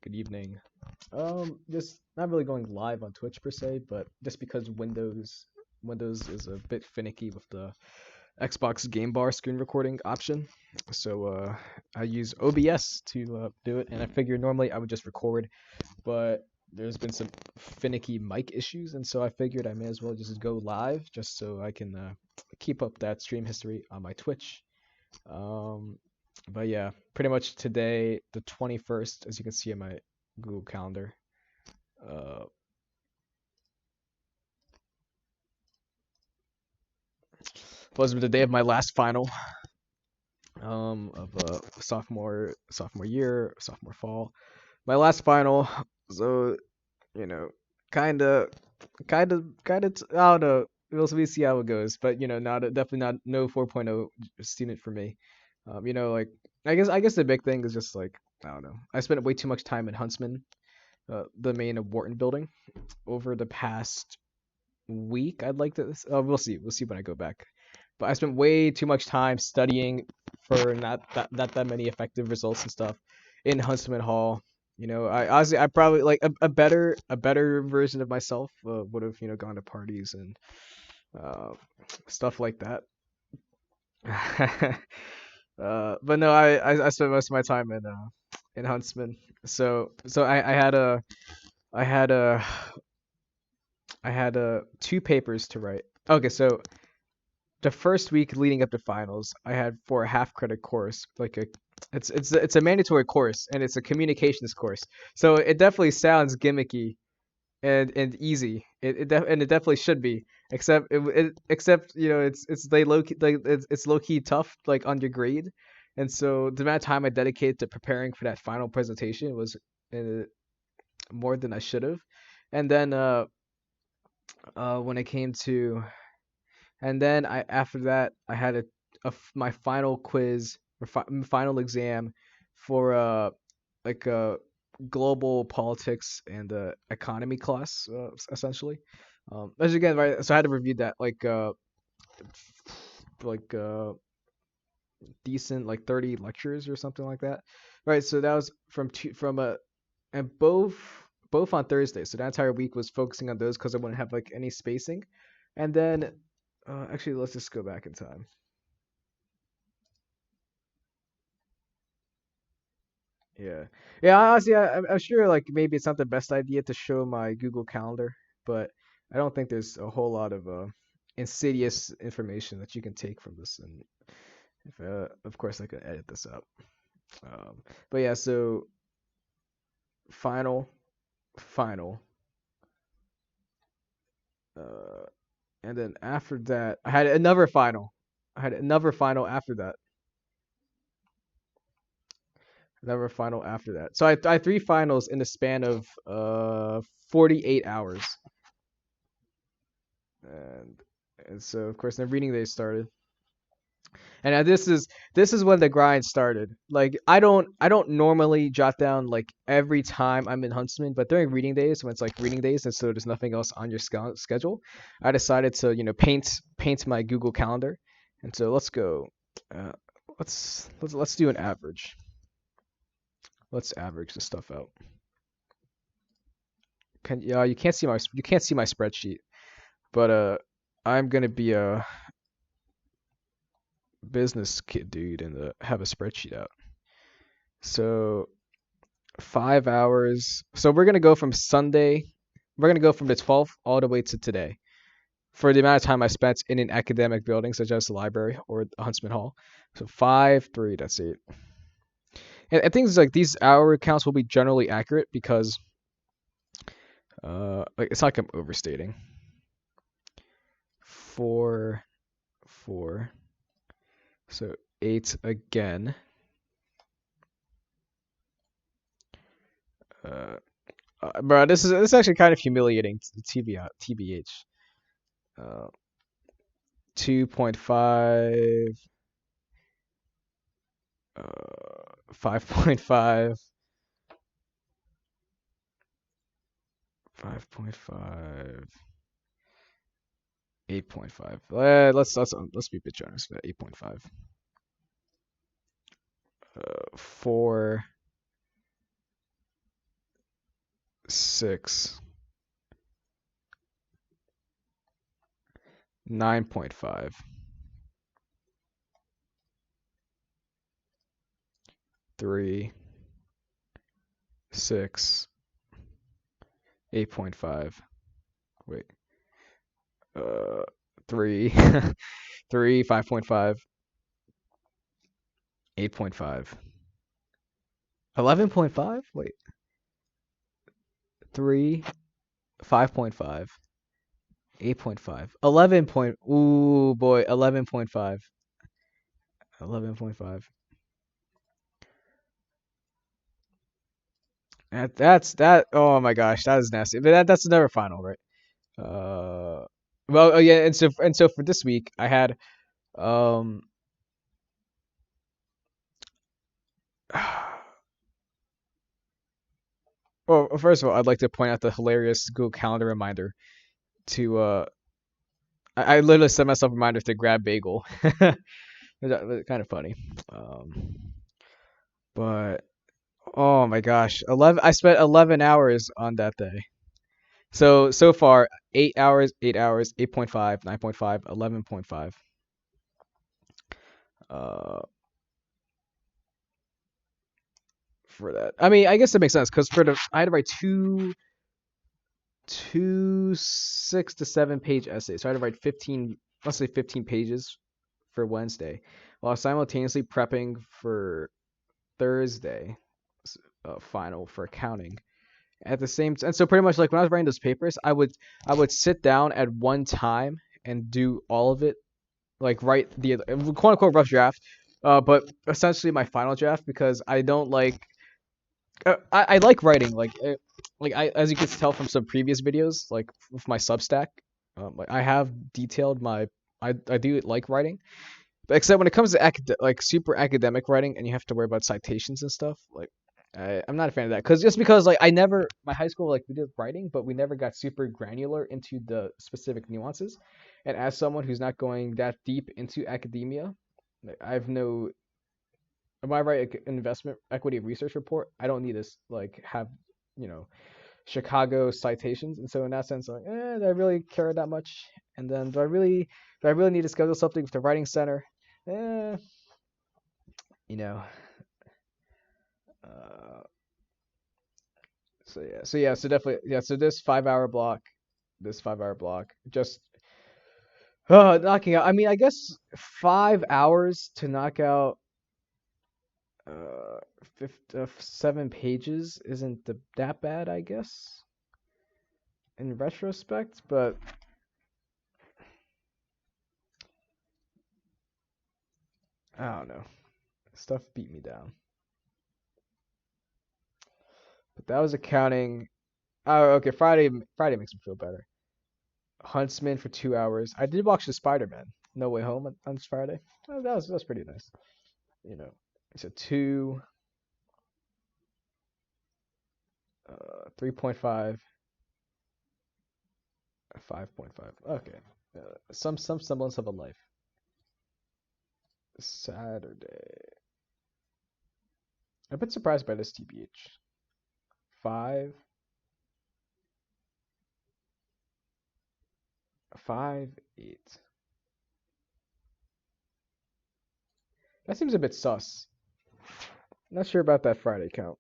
Good evening. Just not really going live on Twitch per se, but just because Windows is a bit finicky with the Xbox Game Bar screen recording option. So I use OBS to do it, and I figured normally I would just record, but there's been some finicky mic issues, and so I figured I may as well just go live just so I can keep up that stream history on my Twitch. Um, but yeah, pretty much today, the 21st, as you can see in my Google Calendar, uh, was the day of my last final of sophomore fall. My last final, so kind of, I don't know. We'll see how it goes, but definitely not no 4.0 student for me. Like I guess the big thing is just like I don't know. I spent way too much time in Huntsman, the main of Wharton building, over the past week. I'd like to. We'll see. We'll see when I go back. But I spent way too much time studying for not that many effective results and stuff in Huntsman Hall. I honestly I probably like a better version of myself would have gone to parties and uh, stuff like that. But no, I spent most of my time in Huntsman. So I had a I had two papers to write. Okay, so the first week leading up to finals, I had for a half credit course, like it's a mandatory course and it's a communications course. So it definitely sounds gimmicky and easy. And it definitely should be. Except it's they low key, like it's low key tough like on your grade. And so the amount of time I dedicated to preparing for that final presentation was uh, more than I should have. And then when it came to and then I after that I had my final quiz or final exam for like a global politics and economy class essentially. As again, right, so I had to review that like decent like 30 lectures or something like that. Right, so that was from a and both on Thursday. So that entire week was focusing on those because I wouldn't have like any spacing. And then actually let's just go back in time. Yeah. Yeah, honestly, I'm sure like maybe it's not the best idea to show my Google Calendar, but I don't think there's a whole lot of insidious information that you can take from this. And if, of course, I can edit this out. But yeah, so final, final, uh, and then after that, I had another final. I had another final after that. Another final after that. So I had three finals in the span of 48 hours. and and so of course the reading day started, and this is when the grind started. Like I don't normally jot down like every time I'm in Huntsman, but during reading days, when it's like reading days and so there's nothing else on your schedule, I decided to paint my Google Calendar. And so let's go. uh, let's do an average. Let's average this stuff out. You can't see my spreadsheet, but I'm gonna be a business kid dude and have a spreadsheet out. So 5 hours. So we're gonna go from Sunday. We're gonna go from the 12th all the way to today for the amount of time I spent in an academic building such as the library or Huntsman Hall. So 5, 3. That's it. And things like these hour counts will be generally accurate because like it's not like I'm overstating. 4, 4. So 8 again. Uh, bro, this is actually kind of humiliating. TBH. Uh, 2.5, 5.5, 5.5, 8.5. Let's be a bit generous. 8.5. 4, 6, 9.5, 3, 6, 8.5. Wait, uh, 3, 3, 5.5, 8.5, 11.5. Wait, 3, 5.5, 8.5, 11 point. Ooh boy, 11.5, 11.5. That's that. Oh my gosh, that is nasty. But that's another final, right? Well, oh yeah, and so for this week, I had um. Well, first of all, I'd like to point out the hilarious Google Calendar reminder to I literally set myself a reminder to grab bagel. Kind of funny. Um, but oh my gosh, 11. I spent 11 hours on that day. So far, 8 hours, 8 hours, 8.5, 9.5, 11.5. Uh, for that. I mean, I guess it makes sense because for the I had to write two 6 to 7 page essays. So I had to write 15, let's say 15 pages for Wednesday, while simultaneously prepping for Thursday final for accounting. At the same and so pretty much like when I was writing those papers, I would sit down at one time and do all of it, like write the quote unquote rough draft, but essentially my final draft because I don't like I like writing like I as you can tell from some previous videos like with my Substack, like I have detailed my I do like writing. But except when it comes to like super academic writing and you have to worry about citations and stuff, like I'm not a fan of that because like I never my high school like we did writing, but we never got super granular into the specific nuances. And as someone who's not going that deep into academia, like, I have no. If I write an investment equity research report, I don't need to like have you know Chicago citations, and so in that sense, like, do I really care that much? And then do I really need to schedule something with the writing center? Eh, you know. Uh, so definitely, yeah. So this 5 hour block, just knocking out. I mean, I guess 5 hours to knock out 7 pages isn't that bad, I guess, in retrospect. But I don't know. Stuff beat me down. But that was accounting. Oh, okay. Friday makes me feel better. Huntsman for 2 hours. I did watch the Spider-Man No Way Home on Friday. Oh, that was pretty nice. You know, so 3.5, 5.5. Okay, some semblance of a life. Saturday. I've been surprised by this TBH. 5, 5, 8. That seems a bit sus. Not sure about that Friday count.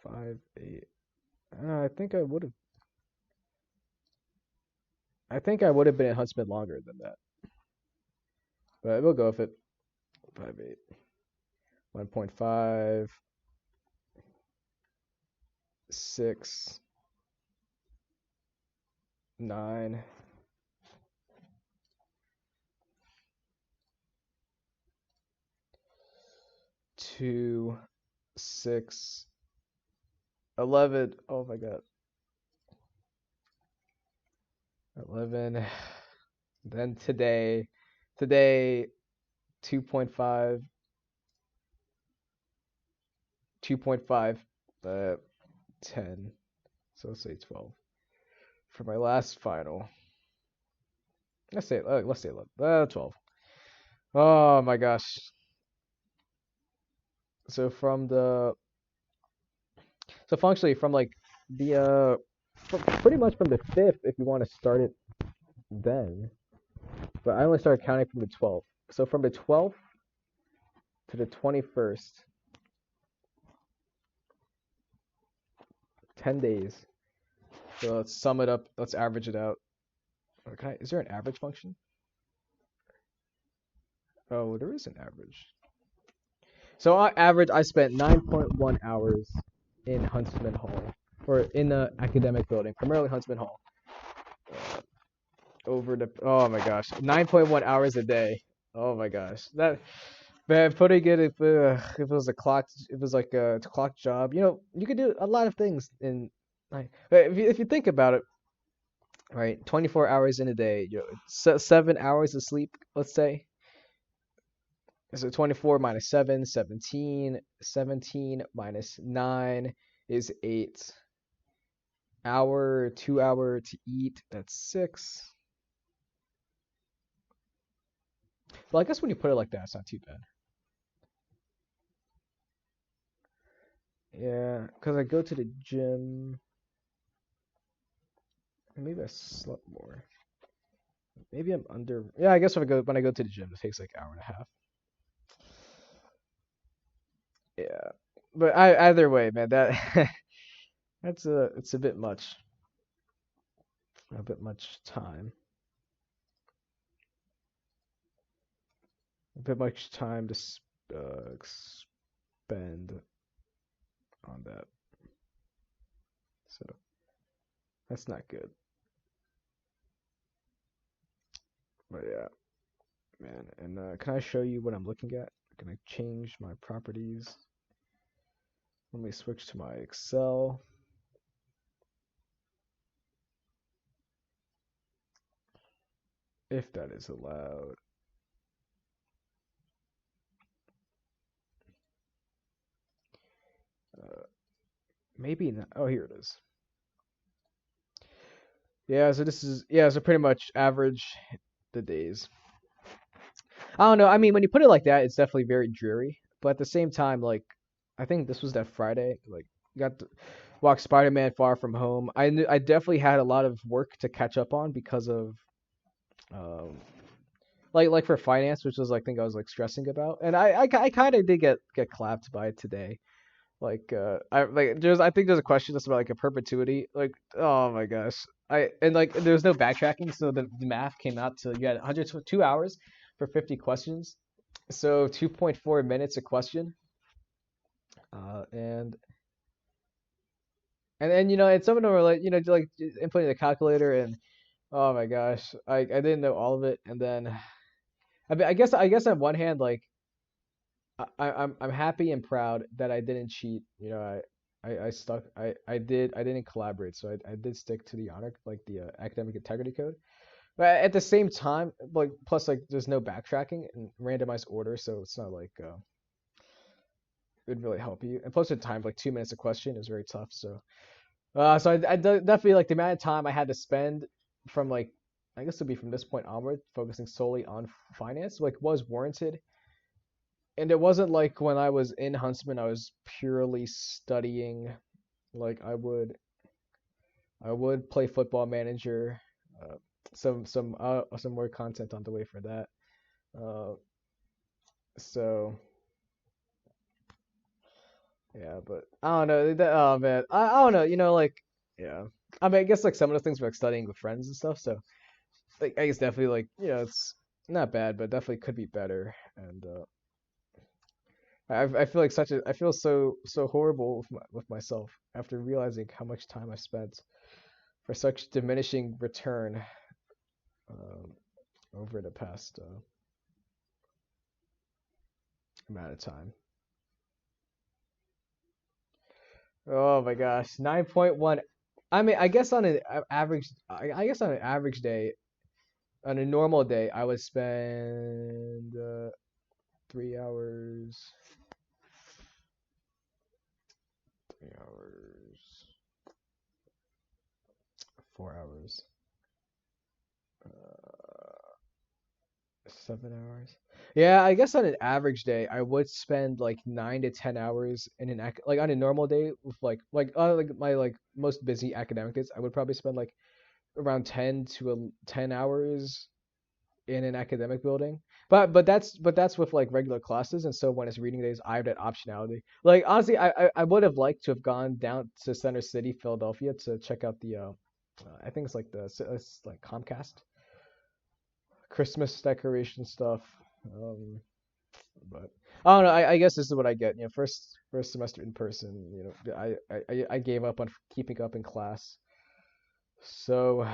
5, 8. I think I would have. I think I would have been at Huntsman longer than that, but we'll go with it. 5, 8. 1.5, 6, 9, 2, 6, 11. Oh my god. 11. Then today 2.5, 2.5, 10. So let's say 12. For my last final, let's say 11, 12. Oh my gosh. So from the So functionally, from like the pretty much from the 5th, if you want to start it then. But I only started counting from the 12th. So from the 12th to the 21st, 10 days. So let's sum it up. Let's average it out. Is there an average function? Oh, there is an average. So on average, I spent 9.1 hours in Huntsman Hall, or in the academic building, primarily Huntsman Hall. Uh, oh my gosh, 9.1 hours a day. Oh my gosh, that man, putting it if it was a clock, if it was like a clock job, you could do a lot of things in like if you think about it, right? 24 hours in a day, 7 hours of sleep, let's say. So 24 minus 7, 17. 17 minus 9 is 8. 2 hour to eat, that's 6. Well, I guess when you put it like that, it's not too bad. Yeah, because I go to the gym. Maybe I slept more. Maybe I'm under. Yeah, I guess when I go to the gym, it takes like an hour and a half. Yeah, but either way, man, that it's a bit much time, a bit much time to spend on that. So that's not good. But yeah, man. And can I show you what I'm looking at? Can I change my properties? Let me switch to my Excel. If that is allowed. Uh, maybe not. Oh, here it is. Yeah, so so pretty much average the days. I don't know. I mean, when you put it like that, it's definitely very dreary. But at the same time, like, I think this was that Friday. Like, got to watch Spider-Man Far From Home. I definitely had a lot of work to catch up on because of, um, like for finance, which was like thing I was like stressing about, and I kind of did get clapped by it today. I think there's a question that's about like a perpetuity. Like, oh my gosh. And like there's no backtracking, so the math came out to you had 102 hours for 50 questions. So 2.4 minutes a question. And then and some of them were like, like inputting the calculator, and oh my gosh, I didn't know all of it. And then I mean, I guess on one hand, like I'm happy and proud that I didn't cheat. I stuck. I didn't collaborate, so I did stick to the honor, like the academic integrity code. But at the same time, like plus like there's no backtracking and randomized order, so it's not like it would really help you. And plus the time, like 2 minutes a question is very tough. So definitely like the amount of time I had to spend from like I guess it'd be from this point onward, focusing solely on finance, like was warranted. And it wasn't like when I was in Huntsman, I was purely studying. Like I would play Football Manager. Uh, some more content on the way for that. Uh, so yeah, but I don't know. Oh man, I don't know. Like yeah. I mean, I guess like some of the things were like studying with friends and stuff. So like I guess definitely like it's not bad, but definitely could be better. And I feel like I feel so horrible with myself after realizing how much time I spent for such diminishing return um, over the past amount of time. Oh my gosh, 9.1. I mean, I guess on an average, I guess on an average day, on a normal day, I would spend 3 hours, 3 hours, 4 hours, 7 hours. Yeah, I guess on an average day, I would spend like 9 to 10 hours in like on a normal day with like my like most busy academic days. I would probably spend like around 10 hours in an academic building. But that's with like regular classes, and so when it's reading days, I have that optionality. Like honestly, I would have liked to have gone down to Center City, Philadelphia, to check out the I think it's like it's like Comcast Christmas decoration stuff. Um, but I don't know. I guess this is what I get. First semester in person. I gave up on keeping up in class. So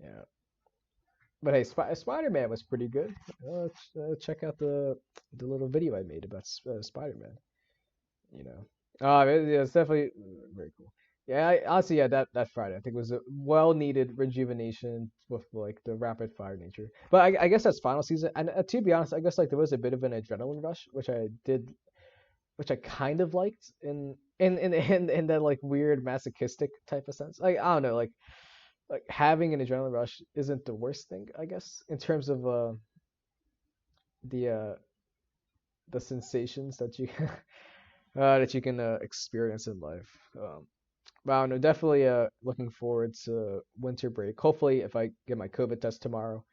yeah. But hey, Spider-Man was pretty good. Check out the little video I made about Spider-Man. You know. Yeah, it's definitely very cool. Yeah, honestly, yeah, that Friday I think was a well-needed rejuvenation with like the rapid fire nature. But I guess that's final season, and to be honest, I guess like there was a bit of an adrenaline rush, which I kind of liked in that like weird masochistic type of sense. Like I don't know, like having an adrenaline rush isn't the worst thing, I guess, in terms of the uh the sensations that you can experience in life. But I don't know, definitely looking forward to winter break. Hopefully, if I get my COVID test tomorrow,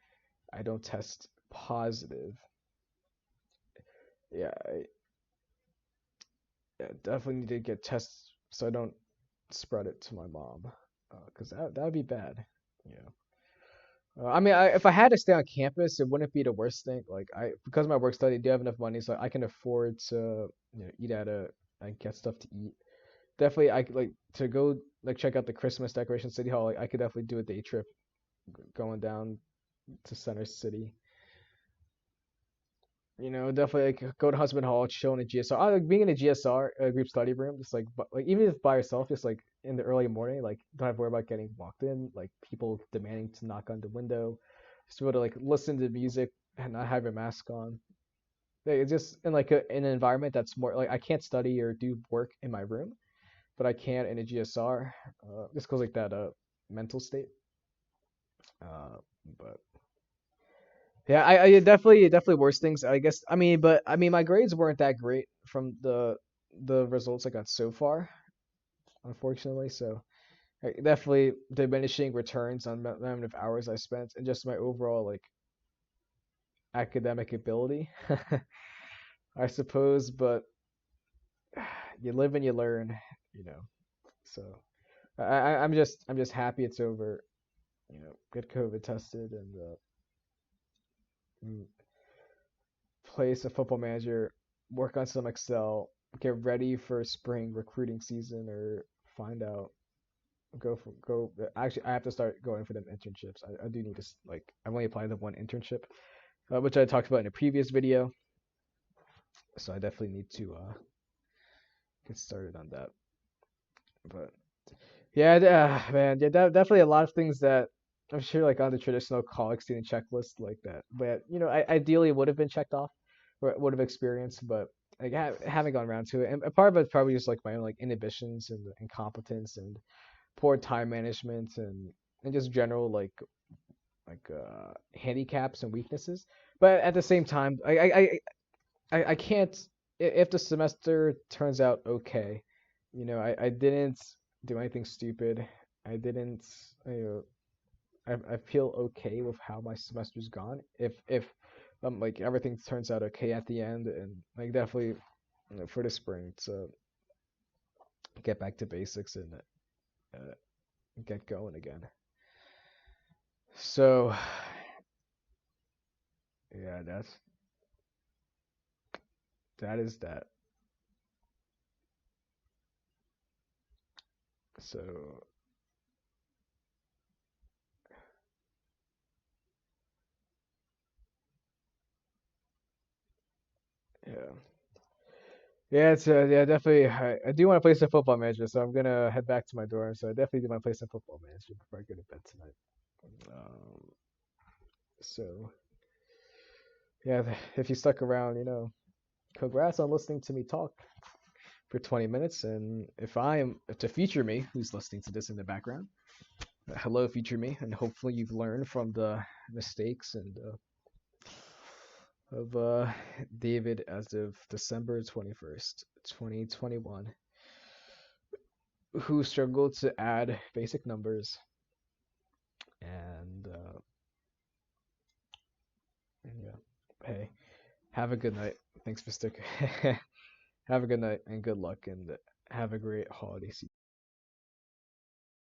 I don't test positive. Yeah, yeah, definitely need to get tests so I don't spread it to my mom, because that would be bad. You know. I mean, if I had to stay on campus, it wouldn't be the worst thing. Like because of my work study, I do have enough money, so I can afford to eat at a and get stuff to eat. Definitely, I could like to go like check out the Christmas decoration City Hall. Like, I could definitely do a day trip going down to Center City. Definitely like go to Husband Hall, chill in a GSR. I like being in a GSR, a group study room, just like even if by yourself, just like in the early morning, like don't have to worry about getting walked in, like people demanding to knock on the window, just be able to like listen to music and not have your mask on. Like, it's just in like in an environment that's more like I can't study or do work in my room, but I can in a GSR, just cause like that mental state. Uh, but Yeah, it definitely worse things. I guess I mean my grades weren't that great from the results I got so far, unfortunately. So definitely diminishing returns on the amount of hours I spent and just my overall like academic ability, I suppose. But you live and you learn, you know. So I'm just happy it's over. Get COVID tested and mm, place a football manager, work on some Excel, get ready for spring recruiting season, or find out go. Actually, I have to start going for them internships. I do need to like I've only applied to one internship, which I talked about in a previous video. So I definitely need to get started on that. But yeah, man, yeah, definitely a lot of things that I'm sure like on the traditional college student checklist like that. But I ideally would have been checked off or would have experienced, but like haven't gone around to it. And part of it's probably just like my own like inhibitions and incompetence and poor time management and just general handicaps and weaknesses. But at the same time, I can't if the semester turns out okay. I didn't do anything stupid. I didn't. You I feel okay with how my semester's gone. If like everything turns out okay at the end, and like definitely for the spring to get back to basics and uh, get going again. So yeah, that is that. So yeah. Yeah, it's yeah, definitely. I do want to play some football manager, so I'm gonna head back to my dorm. So I definitely do want to play some football manager before I go to bed tonight. Um, so yeah, if you stuck around, congrats on listening to me talk for 20 minutes. And if to future me, who's listening to this in the background, hello, future me, and hopefully you've learned from the mistakes and of David as of December 21st, 2021, who struggled to add basic numbers and yeah. Hey, have a good night. Thanks for sticking. Have a good night and good luck and have a great holiday season.